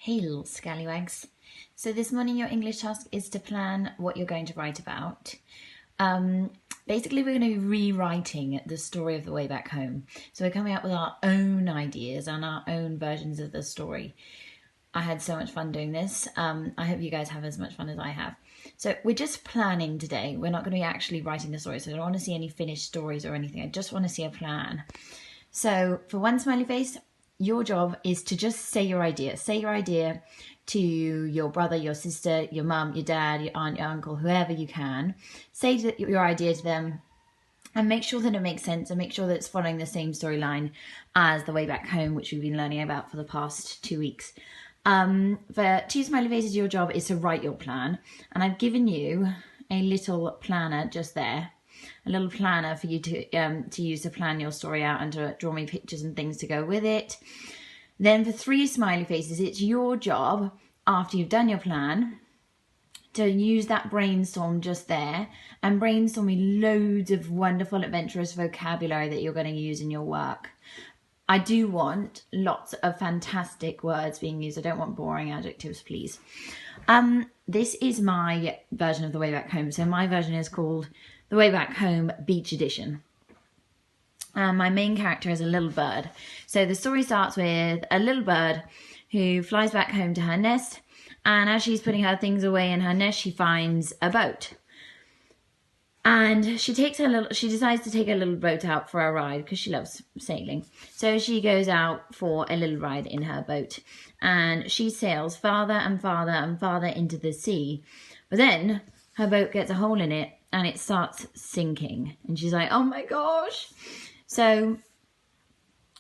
Hey little scallywags. So this morning your English task is to plan what you're going to write about. Basically we're going to be rewriting the story of The Way Back Home. So we're coming up with our own ideas and our own versions of the story. I had so much fun doing this. I hope you guys have as much fun as I have. So we're just planning today. We're not going to be actually writing the story. So I don't want to see any finished stories or anything. I just want to see a plan. So for one smiley face, your job is to just say your idea. Say your idea to your brother, your sister, your mum, your dad, your aunt, your uncle, whoever you can. Say your idea to them and make sure that it makes sense and make sure that it's following the same storyline as The Way Back Home, which we've been learning about for the past 2 weeks. For two smiley faces, your job is to write your plan. And I've given you a little planner just there. A little planner for you to use to plan your story out and to draw me pictures and things to go with it. Then for three smiley faces, it's your job, after you've done your plan, to use that brainstorm just there and brainstorm me loads of wonderful, adventurous vocabulary that you're going to use in your work. I do want lots of fantastic words being used. I don't want boring adjectives, please. This is my version of The Way Back Home. So my version is called The Way Back Home Beach Edition. My main character is a little bird. So the story starts with a little bird who flies back home to her nest, and as she's putting her things away in her nest, she finds a boat. And she decides to take her little boat out for a ride because she loves sailing. So she goes out for a little ride in her boat, and she sails farther and farther and farther into the sea. But then her boat gets a hole in it and it starts sinking. And she's like, oh my gosh. So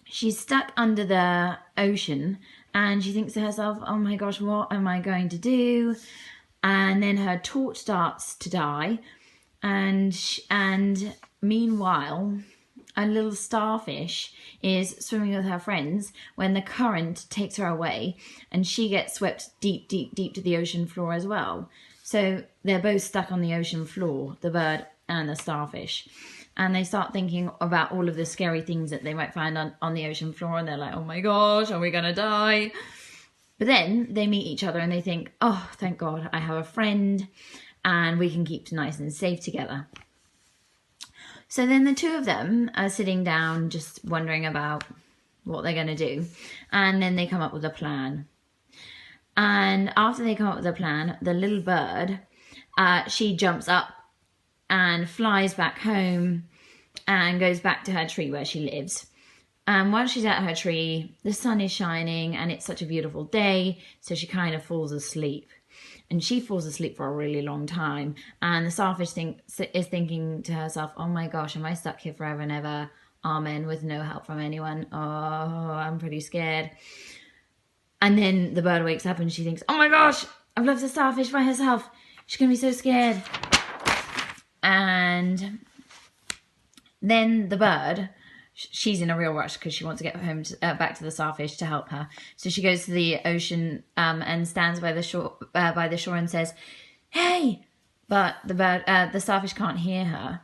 she's stuck under the ocean and she thinks to herself, oh my gosh, what am I going to do? And then her torch starts to die. And meanwhile, a little starfish is swimming with her friends when the current takes her away and she gets swept deep, deep, deep to the ocean floor as well. So they're both stuck on the ocean floor, the bird and the starfish. And they start thinking about all of the scary things that they might find on the ocean floor. And they're like, oh my gosh, are we going to die? But then they meet each other and they think, oh, thank God, I have a friend and we can keep nice and safe together. So then the two of them are sitting down just wondering about what they're going to do. And then they come up with a plan. And after they come up with a plan, the little bird, she jumps up and flies back home and goes back to her tree where she lives. And while she's at her tree, the sun is shining and it's such a beautiful day, so she kind of falls asleep. And she falls asleep for a really long time. And the starfish is thinking to herself, oh my gosh, am I stuck here forever and ever? Amen, with no help from anyone. Oh, I'm pretty scared. And then the bird wakes up and she thinks, oh my gosh, I've left the starfish by herself. She's going to be so scared. And then the bird, she's in a real rush because she wants to get home back to the starfish to help her. So she goes to the ocean and stands by the shore and says, hey! But the starfish can't hear her.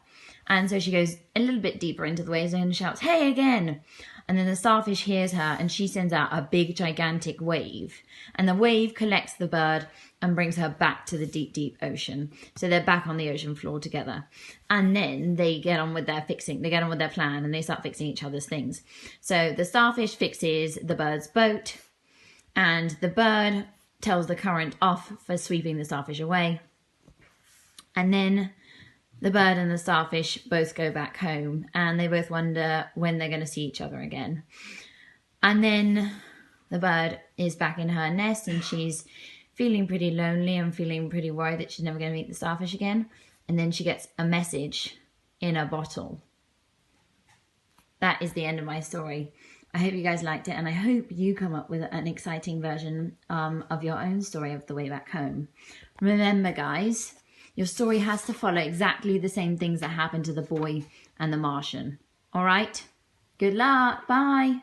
And so she goes a little bit deeper into the waves and shouts, hey again! And then the starfish hears her and she sends out a big, gigantic wave. And the wave collects the bird and brings her back to the deep, deep ocean. So they're back on the ocean floor together. And then they get on with their plan and they start fixing each other's things. So the starfish fixes the bird's boat and the bird tells the current off for sweeping the starfish away. And then the bird and the starfish both go back home and they both wonder when they're going to see each other again. And then the bird is back in her nest and she's feeling pretty lonely and feeling pretty worried that she's never going to meet the starfish again. And then she gets a message in a bottle. That is the end of my story. I hope you guys liked it and I hope you come up with an exciting version of your own story of The Way Back Home. Remember, guys, your story has to follow exactly the same things that happened to the boy and the Martian. All right? Good luck. Bye.